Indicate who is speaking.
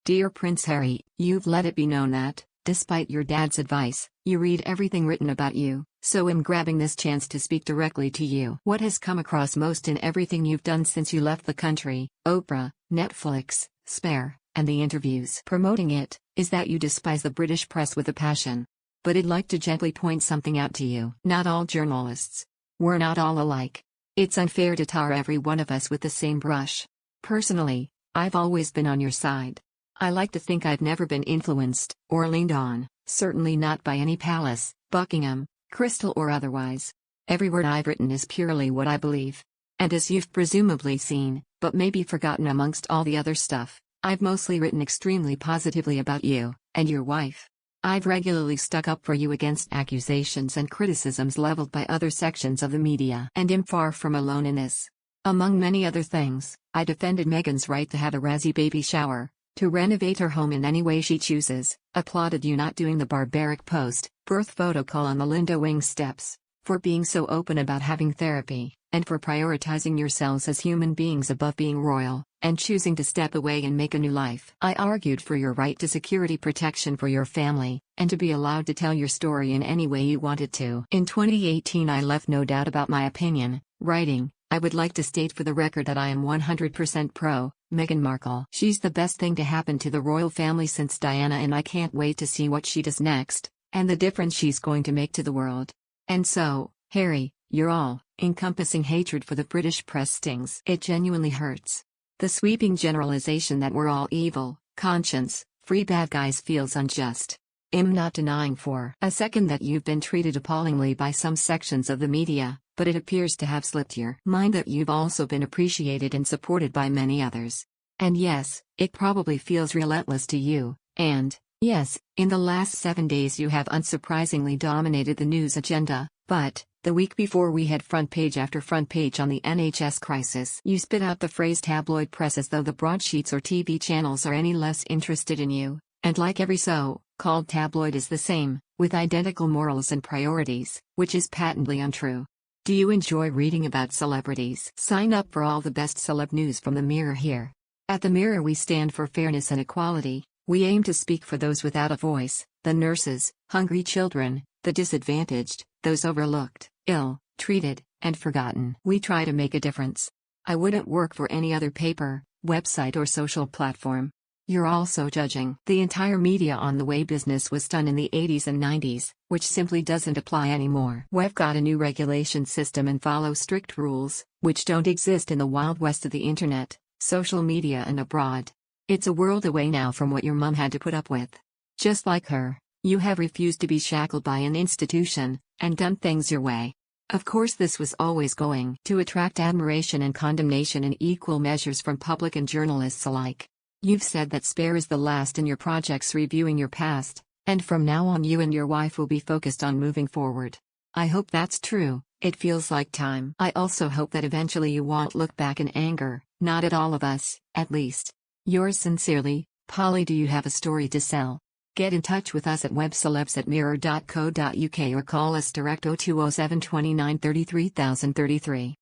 Speaker 1: Dear Prince Harry, you've let it be known that, despite your dad's advice, you read everything written about you, so I'm grabbing this chance to speak directly to you. What has come across most in everything you've done since you left the country, Oprah, Netflix, Spare, and the interviews promoting it, is that you despise the British press with a passion. But I'd like to gently point something out to you. Not all journalists. We're not all alike. It's unfair to tar every one of us with the same brush. Personally, I've always been on your side. I like to think I've never been influenced, or leaned on, certainly not by any palace, Buckingham, crystal or otherwise. Every word I've written is purely what I believe. And as you've presumably seen, but maybe forgotten amongst all the other stuff, I've mostly written extremely positively about you, and your wife. I've regularly stuck up for you against accusations and criticisms leveled by other sections of the media. And am far from alone in this. Among many other things, I defended Meghan's right to have a Razzie baby shower, to renovate her home in any way she chooses, applauded you not doing the barbaric post-birth photo call on the Linda Wing steps, for being so open about having therapy, and for prioritizing yourselves as human beings above being royal, and choosing to step away and make a new life. I argued for your right to security protection for your family, and to be allowed to tell your story in any way you wanted to. In 2018 I left no doubt about my opinion, writing, I would like to state for the record that I am 100% pro Meghan Markle. She's the best thing to happen to the royal family since Diana, and I can't wait to see what she does next, and the difference she's going to make to the world. And so, Harry, your all-encompassing hatred for the British press stings. It genuinely hurts. The sweeping generalization that we're all evil, conscience-free bad guys feels unjust. I'm not denying for a second that you've been treated appallingly by some sections of the media, but it appears to have slipped your mind that you've also been appreciated and supported by many others. And yes, it probably feels relentless to you, and, yes, in the last 7 days you have unsurprisingly dominated the news agenda, but, the week before we had front page after front page on the NHS crisis, you spit out the phrase tabloid press as though the broadsheets or TV channels are any less interested in you, and like every so-called tabloid is the same, with identical morals and priorities, which is patently untrue. Do you enjoy reading about celebrities? Sign up for all the best celeb news from the Mirror here. At the Mirror we stand for fairness and equality. We aim to speak for those without a voice, the nurses, hungry children, the disadvantaged, those overlooked, ill-treated, and forgotten. We try to make a difference. I wouldn't work for any other paper, website or social platform. You're also judging the entire media on the way business was done in the 80s and 90s, which simply doesn't apply anymore. We've got a new regulation system and follow strict rules, which don't exist in the Wild West of the internet, social media and abroad. It's a world away now from what your mum had to put up with. Just like her, you have refused to be shackled by an institution, and done things your way. Of course this was always going to attract admiration and condemnation in equal measures from public and journalists alike. You've said that Spare is the last in your projects reviewing your past, and from now on you and your wife will be focused on moving forward. I hope that's true, it feels like time. I also hope that eventually you won't look back in anger, not at all of us, at least. Yours sincerely, Polly. Do you have a story to sell? Get in touch with us at webcelebs@mirror.co.uk or call us direct 0207 29 33 033.